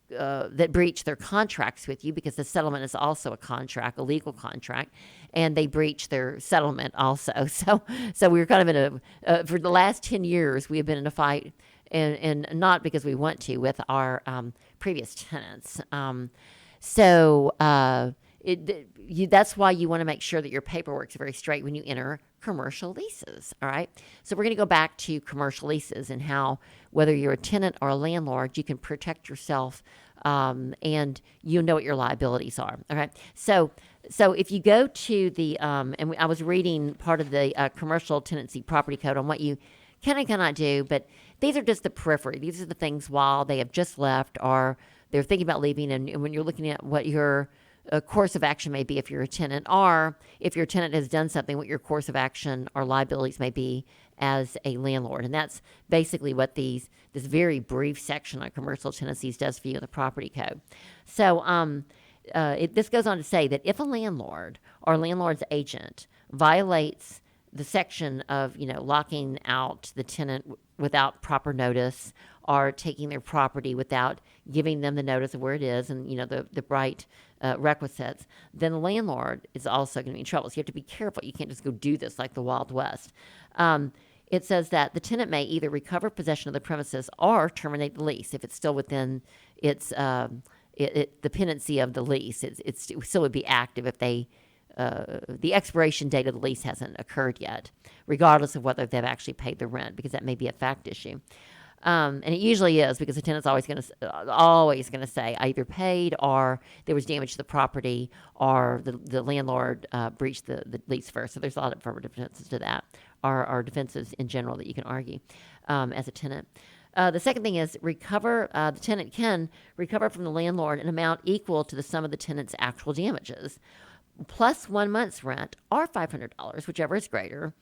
S2: that breach their contracts with you, because the settlement is also a contract, a legal contract, and they breach their settlement also. So we were kind of in for the last 10 years, we have been in a fight, and not because we want to, with our previous tenants. That's why you want to make sure that your paperwork is very straight when you enter commercial leases. All right. So we're going to go back to commercial leases and how, whether you're a tenant or a landlord, you can protect yourself and you know what your liabilities are. All right. So if you go to the, I was reading part of the commercial tenancy property code on what you can and cannot do, but these are just the periphery. These are the things while they have just left or they're thinking about leaving, and when you're looking at what your course of action may be if you're a tenant, or if your tenant has done something, what your course of action or liabilities may be as a landlord. And that's basically what this very brief section on commercial tenancies does for you in the property code. So this goes on to say that if a landlord or a landlord's agent violates the section of, locking out the tenant without proper notice, or taking their property without giving them the notice of where it is and, the right requisites, then the landlord is also going to be in trouble. So you have to be careful. You can't just go do this like the Wild West. It says that the tenant may either recover possession of the premises or terminate the lease if it's still within its the pendency of the lease. It still would be active if they the expiration date of the lease hasn't occurred yet, regardless of whether they've actually paid the rent, because that may be a fact issue. And it usually is, because the tenant's always going to say I either paid, or there was damage to the property, or the landlord breached the lease first. So there's a lot of affirmative defenses to that, or defenses in general that you can argue as a tenant. The second thing is the tenant can recover from the landlord an amount equal to the sum of the tenant's actual damages, plus 1 month's rent, or $500, whichever is greater.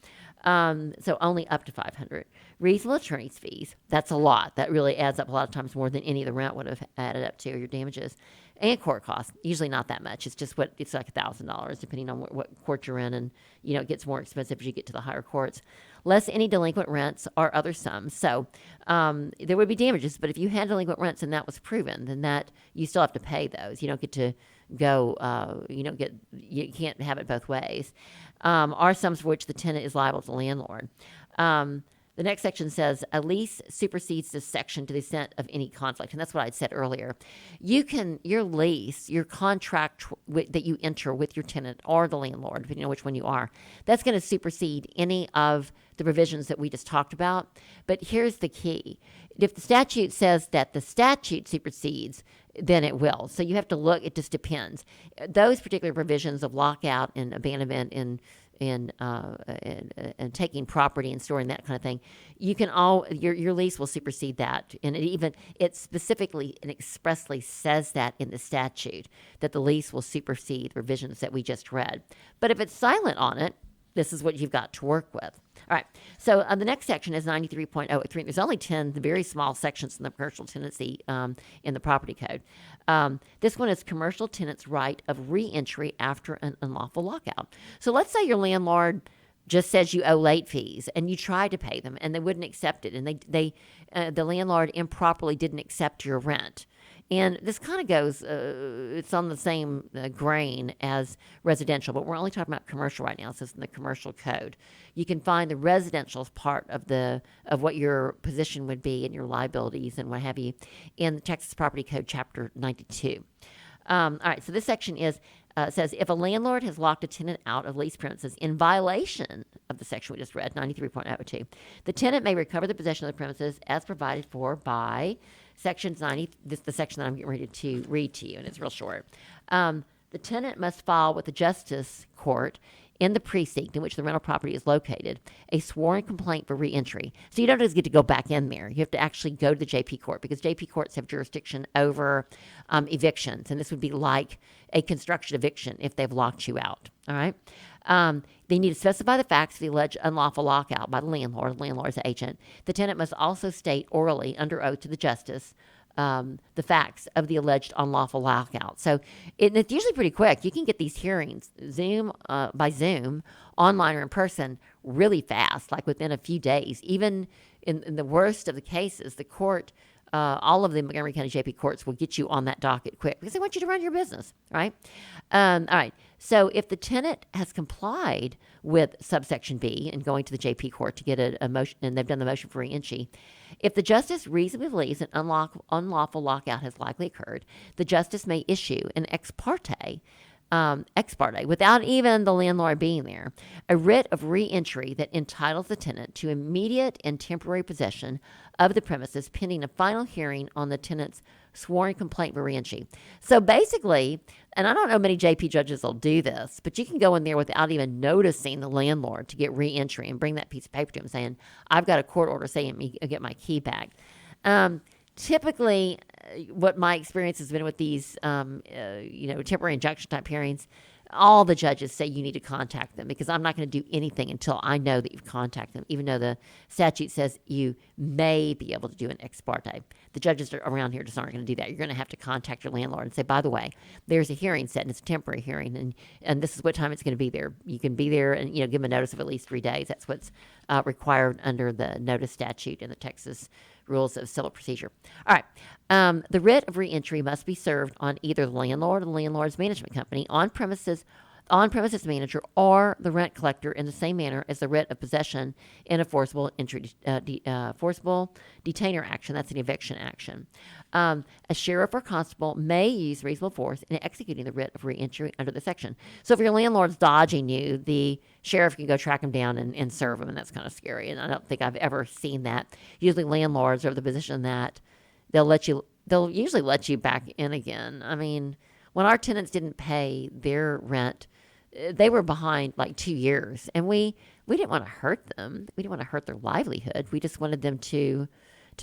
S2: So only up to $500. Reasonable attorney's fees. That's a lot. That really adds up a lot of times more than any of the rent would have added up to, or your damages. and court costs. Usually not that much. It's just it's like $1,000 depending on what court you're in, and it gets more expensive as you get to the higher courts. Less any delinquent rents or other sums. So there would be damages, but if you had delinquent rents and that was proven, then that you still have to pay those. You don't get to go. You can't have it both ways. Are sums for which the tenant is liable to the landlord. The next section says a lease supersedes this section to the extent of any conflict, and that's what I said earlier. Your lease, your contract that you enter with your tenant or the landlord, depending on which one you are, that's going to supersede any of the provisions that we just talked about. But here's the key: if the statute says that the statute supersedes, then it will. So you have to look. It just depends. Those particular provisions of lockout and abandonment and taking property and storing that kind of thing, your lease will supersede that, and it specifically and expressly says that in the statute that the lease will supersede the provisions that we just read. But if it's silent on it, this is what you've got to work with. All right. So the next section is 93.03. There's only 10 very small sections in the commercial tenancy in the property code. This one is commercial tenants' right of re-entry after an unlawful lockout. So let's say your landlord just says you owe late fees and you try to pay them and they wouldn't accept it, and the landlord improperly didn't accept your rent. And this kind of goes, it's on the same grain as residential, but we're only talking about commercial right now. So it's in the commercial code. You can find the residential part of what your position would be and your liabilities and what have you in the Texas Property Code, Chapter 92. All right, so this section says if a landlord has locked a tenant out of leased premises in violation of the section we just read, 93.02, the tenant may recover the possession of the premises as provided for by Section 90, this is the section that I'm getting ready to read to you, and it's real short. The tenant must file with the justice court in the precinct in which the rental property is located a sworn complaint for reentry. So you don't just get to go back in there. You have to actually go to the JP court, because JP courts have jurisdiction over evictions, and this would be like a construction eviction if they've locked you out. All right. They need to specify the facts of the alleged unlawful lockout by the landlord's agent. The tenant must also state orally under oath to the justice the facts of the alleged unlawful lockout. So it's usually pretty quick. You can get these hearings by Zoom, online or in person, really fast, like within a few days. Even in the worst of the cases, the court, all of the Montgomery County JP courts will get you on that docket quick because they want you to run your business, right? All right. So if the tenant has complied with subsection B and going to the JP court to get a motion, and they've done the motion for re-entry, if the justice reasonably believes an unlawful lockout has likely occurred, the justice may issue an ex parte, without even the landlord being there, a writ of re-entry that entitles the tenant to immediate and temporary possession of the premises pending a final hearing on the tenant's sworn complaint for re-entry. So basically, and I don't know many JP judges will do this, but you can go in there without even noticing the landlord to get re-entry and bring that piece of paper to him saying, I've got a court order saying me get my key back. Typically, what my experience has been with these, temporary injunction type hearings, all the judges say you need to contact them, because I'm not going to do anything until I know that you've contacted them, even though the statute says you may be able to do an ex parte. The judges around here just aren't going to do that. You're going to have to contact your landlord and say, by the way, there's a hearing set, and it's a temporary hearing, and this is what time it's going to be there. You can be there and give them a notice of at least 3 days. That's what's required under the notice statute in the Texas Rules of Civil Procedure. All right. The writ of re-entry must be served on either the landlord or the landlord's management company, on-premises manager, or the rent collector in the same manner as the writ of possession in a forcible detainer action. That's an eviction action. A sheriff or constable may use reasonable force in executing the writ of re-entry under the section. So if your landlord's dodging you, the sheriff can go track him down and serve him, and that's kind of scary. And I don't think I've ever seen that. Usually landlords are of the position that they'll usually let you back in again. I mean, when our tenants didn't pay their rent, they were behind like 2 years, and we didn't want to hurt them. We didn't want to hurt their livelihood. We just wanted them to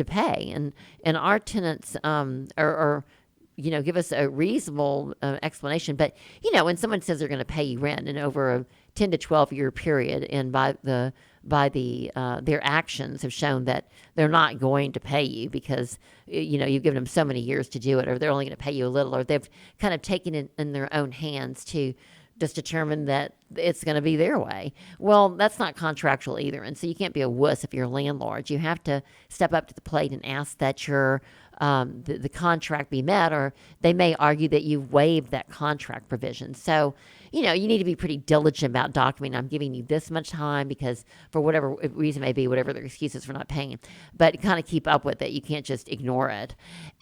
S2: pay, and our tenants give us a reasonable explanation. But when someone says they're going to pay you rent and over a 10 to 12 year period, and by the their actions have shown that they're not going to pay you because you've given them so many years to do it, or they're only going to pay you a little, or they've kind of taken it in their own hands to just determine that it's going to be their way. Well, that's not contractual either, and so you can't be a wuss if you're a landlord. You have to step up to the plate and ask that the contract be met, or they may argue that you've waived that contract provision. So, you need to be pretty diligent about documenting. I'm giving you this much time because for whatever reason may be, whatever their excuses for not paying, but kind of keep up with it. You can't just ignore it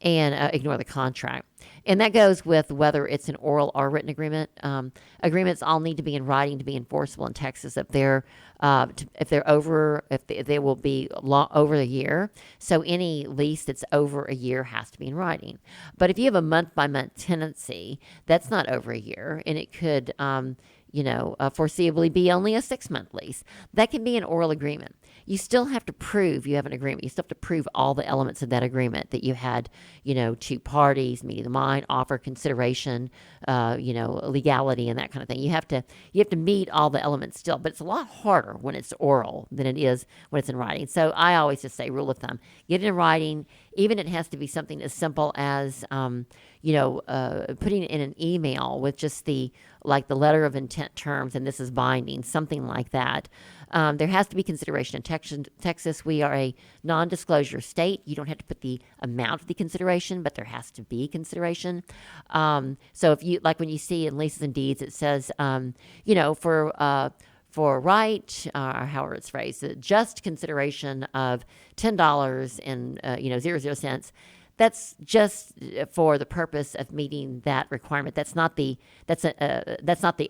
S2: and ignore the contract. And that goes with whether it's an oral or written agreement. Agreements all need to be in writing to be enforceable in Texas if they will be over a year. So any lease that's over a year has to be in writing. But if you have a month-by-month tenancy, that's not over a year, and it could foreseeably be only a 6-month lease. That can be an oral agreement. You still have to prove you have an agreement. You still have to prove all the elements of that agreement, that you had, two parties, meeting the mind, offer, consideration, legality, and that kind of thing. You have to meet all the elements still, but it's a lot harder when it's oral than it is when it's in writing. So I always just say, rule of thumb, get it in writing. Even it has to be something as simple as, putting it in an email with just the letter of intent terms, and this is binding, something like that. There has to be consideration. In Texas, we are a non-disclosure state. You don't have to put the amount of the consideration, but there has to be consideration. So if you, when you see in leases and deeds, it says, for right, or however it's phrased, just consideration of $10 and 00 cents. That's just for the purpose of meeting that requirement. That's not the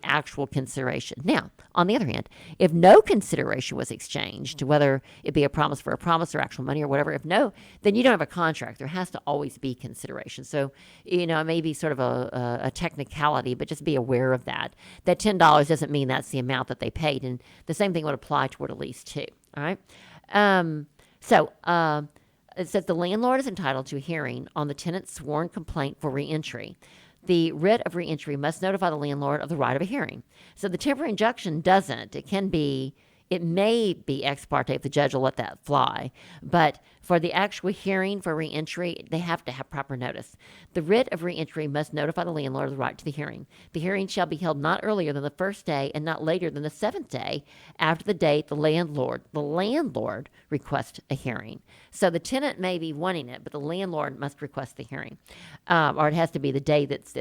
S2: actual consideration. Now, on the other hand, if no consideration was exchanged, whether it be a promise for a promise or actual money or whatever, if no, then you don't have a contract. There has to always be consideration. So, it may be sort of a technicality, but just be aware of that. That $10 doesn't mean that's the amount that they paid, and the same thing would apply toward a lease too. All right. It says the landlord is entitled to a hearing on the tenant's sworn complaint for reentry. The writ of reentry must notify the landlord of the right of a hearing. So the temporary injunction doesn't. It may be ex parte if the judge will let that fly. But for the actual hearing for reentry, they have to have proper notice. The writ of reentry must notify the landlord of the right to the hearing. The hearing shall be held not earlier than the first day and not later than the 7th day after the date the landlord requests a hearing. So the tenant may be wanting it, but the landlord must request the hearing, or it has to be the day that's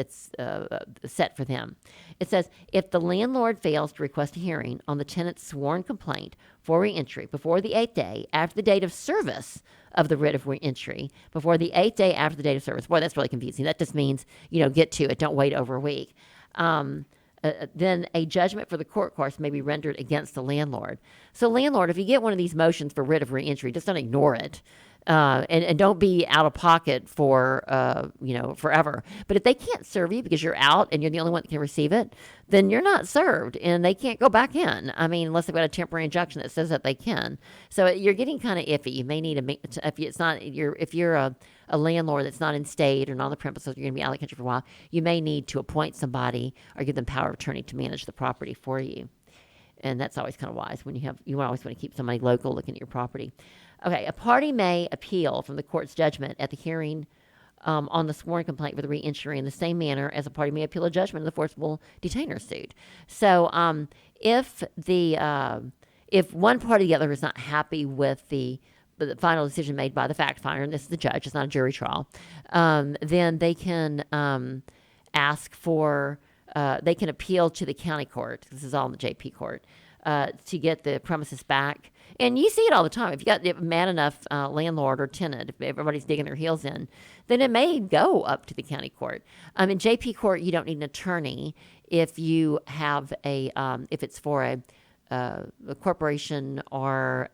S2: set for them. It says, if the landlord fails to request a hearing on the tenant's sworn complaint for reentry before the 8th day after the date of service of the writ of reentry, before the 8th day after the date of service. Boy, that's really confusing. That just means, get to it. Don't wait over a week. Then a judgment for the court course may be rendered against the landlord. So landlord, if you get one of these motions for writ of reentry, just don't ignore it. And don't be out of pocket for, forever. But if they can't serve you because you're out and you're the only one that can receive it, then you're not served and they can't go back in. I mean, unless they've got a temporary injunction that says that they can. So you're getting kind of iffy. You may need if you're a landlord that's not in state or not on the premises, you're going to be out of the country for a while, you may need to appoint somebody or give them power of attorney to manage the property for you. And that's always kind of wise when you always want to keep somebody local looking at your property. Okay, a party may appeal from the court's judgment at the hearing on the sworn complaint for the reentry in the same manner as a party may appeal a judgment in the forcible detainer suit. So if one party or the other is not happy with the final decision made by the fact finder, and this is the judge, it's not a jury trial, then they can ask for, they can appeal to the county court. This is all in the JP court. To get the premises back. And you see it all the time. If you got a mad enough landlord or tenant, if everybody's digging their heels in, then it may go up to the county court. In JP court, you don't need an attorney if you have if it's for a corporation or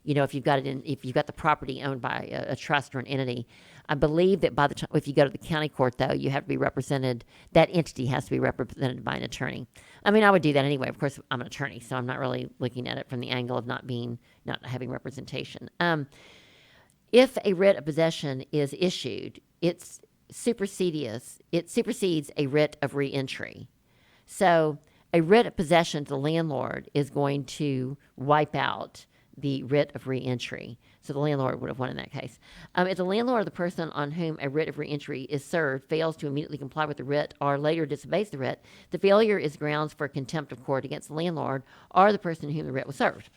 S2: if you've got the property owned by a trust or an entity. I believe that by the time, if you go to the county court, though, you have to be represented, that entity has to be represented by an attorney. I mean, I would do that anyway. Of course, I'm an attorney, so I'm not really looking at it from the angle of not having representation. If a writ of possession is issued, it supersedes a writ of reentry. So A writ of possession to the landlord is going to wipe out the writ of reentry. So the landlord would have won in that case. If the landlord or the person on whom a writ of reentry is served fails to immediately comply with the writ or later disobeys the writ, the failure is grounds for contempt of court against the landlord or the person whom the writ was served.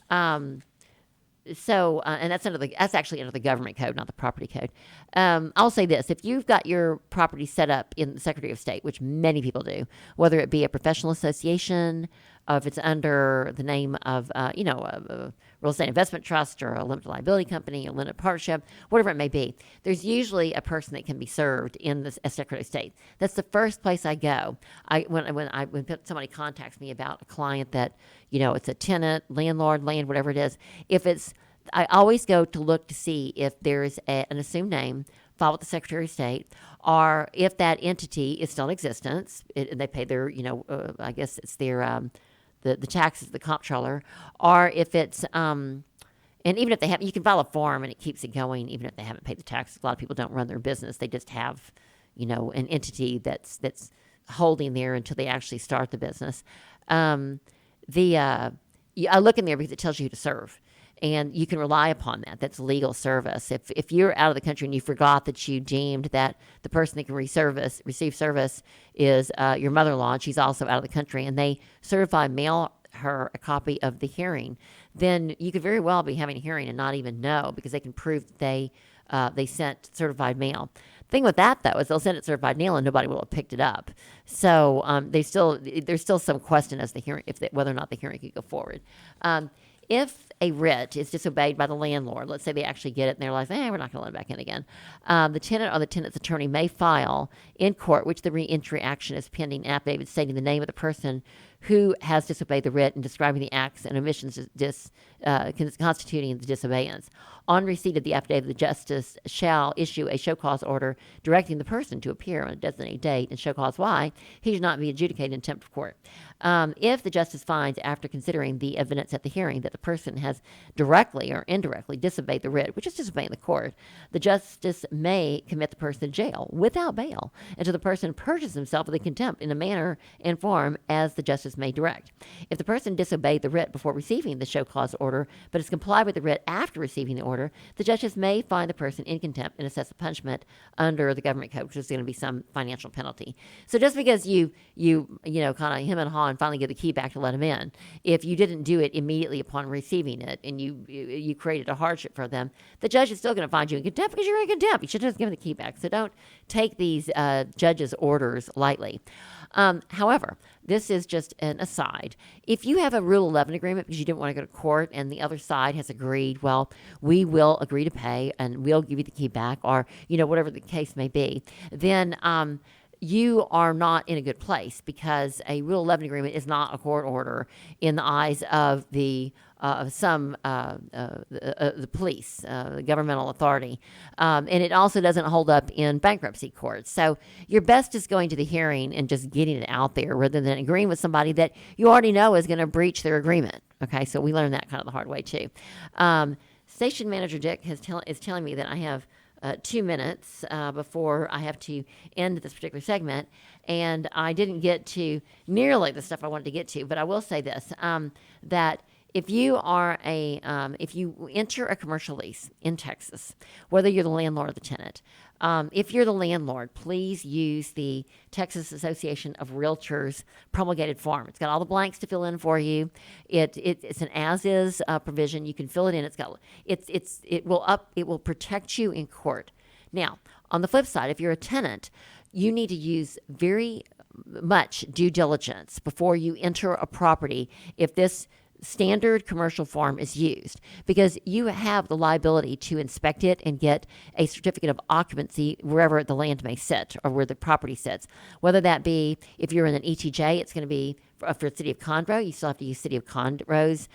S2: And that's actually under the government code, not the property code. I'll say this: if you've got your property set up in the Secretary of State, which many people do, whether it be a professional association, if it's under the name of a real estate investment trust or a limited liability company, a limited partnership, whatever it may be, there's usually a person that can be served in the Secretary of State. That's the first place I go. When somebody contacts me about a client that it's a tenant, landlord, land, whatever it is, I always go to look to see if there's an assumed name filed with the Secretary of State, or if that entity is still in existence, and they pay their, I guess it's their the taxes, the comptroller, or if it's and even if they have, you can file a form and it keeps it going even if they haven't paid the taxes. A lot of people don't run their business; they just have, an entity that's holding there until they actually start the business. I look in there because it tells you who to serve. And you can rely upon that. That's legal service. If you're out of the country and you forgot that you deemed that the person that can receive service is your mother-in-law, and she's also out of the country, and they mail her a copy of the hearing, then you could very well be having a hearing and not even know, because they can prove that they sent certified mail. The thing with that, though, is they'll send it certified mail and nobody will have picked it up. So there's still some question as to whether or not the hearing could go forward. If a writ is disobeyed by the landlord, let's say they actually get it and they're like, we're not going to let it back in again, the tenant or the tenant's attorney may file in court, which the reentry action is pending, an affidavit stating the name of the person who has disobeyed the writ and describing the acts and omissions constituting the disobedience. On receipt of the affidavit, the justice shall issue a show cause order directing the person to appear on a designated date and show cause why he should not be adjudicated in contempt of court. If the justice finds, after considering the evidence at the hearing, that the person has directly or indirectly disobeyed the writ, which is disobeying the court, the justice may commit the person to jail without bail until the person purges himself of the contempt in a manner and form as the justice may direct. If the person disobeyed the writ before receiving the show cause order, but has complied with the writ after receiving the order, the justice may find the person in contempt and assess a punishment under the government code, which is going to be some financial penalty. So just because you kind of hem and haw and finally get the key back to let them in, if you didn't do it immediately upon receiving it and you created a hardship for them, the judge is still going to find you in contempt because you're in contempt. You should just give them the key back. So don't take these judges' orders lightly. However, this is just an aside. If you have a Rule 11 agreement because you didn't want to go to court and the other side has agreed, well, we will agree to pay and we'll give you the key back, or, whatever the case may be, then you are not in a good place, because a Rule 11 agreement is not a court order in the eyes of the police, the governmental authority, and it also doesn't hold up in bankruptcy courts. So your best is going to the hearing and just getting it out there, rather than agreeing with somebody that you already know is going to breach their agreement. Okay, so we learned that kind of the hard way too. Station Manager Dick is telling me that I have 2 minutes before I have to end this particular segment, and I didn't get to nearly the stuff I wanted to get to, but I will say this, that if you enter a commercial lease in Texas, whether you're the landlord or the tenant, if you're the landlord, please use the Texas Association of Realtors promulgated form. It's got all the blanks to fill in for you. It's an as-is provision. You can fill it in. It will protect you in court. Now, on the flip side, if you're a tenant, you need to use very much due diligence before you enter a property if this standard commercial form is used, because you have the liability to inspect it and get a certificate of occupancy wherever the land may sit or where the property sits. Whether that be, if you're in an ETJ, it's going to be for the City of Conroe. You still have to use City of Conroe's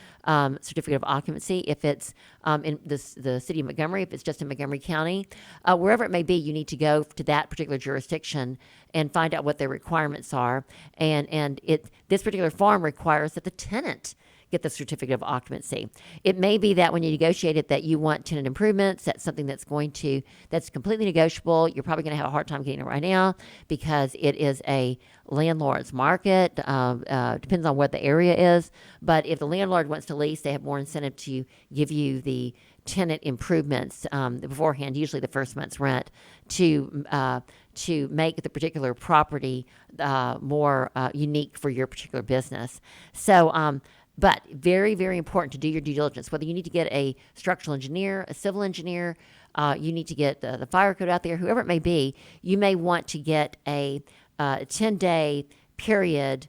S2: certificate of occupancy. If it's in the City of Montgomery, if it's just in Montgomery County, wherever it may be, you need to go to that particular jurisdiction and find out what their requirements are. And this particular form requires that the tenant get the certificate of occupancy. It may be that when you negotiate it that you want tenant improvements. That's something that's completely negotiable. You're probably going to have a hard time getting it right now because it is a landlord's market. Depends on what the area is. But if the landlord wants to lease, they have more incentive to give you the tenant improvements beforehand, usually the first month's rent, to make the particular property more unique for your particular business. So, but very, very important to do your due diligence. Whether you need to get a structural engineer, a civil engineer, you need to get the fire code out there, whoever it may be, you may want to get a 10-day period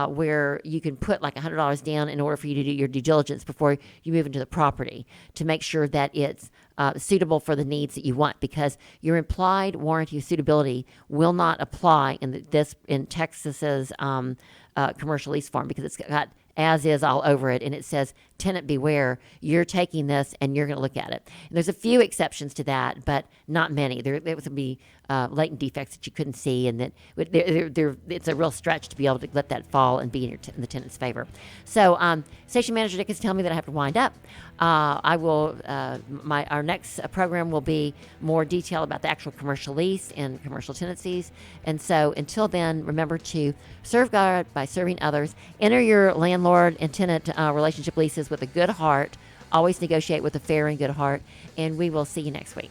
S2: where you can put like $100 down in order for you to do your due diligence before you move into the property to make sure that it's suitable for the needs that you want, because your implied warranty of suitability will not apply in Texas's commercial lease form, because it's got as is all over it, and it says tenant beware. You're taking this and you're going to look at it. And there's a few exceptions to that, but not many. There would be latent defects that you couldn't see, and that it's a real stretch to be able to let that fall and be in the tenant's favor. So Station Manager Dick is telling me that I have to wind up. I will. Our next program will be more detail about the actual commercial lease and commercial tenancies. And so until then, remember to serve God by serving others. Enter your landlord and tenant relationship leases with a good heart. Always negotiate with a fair and good heart. And we will see you next week.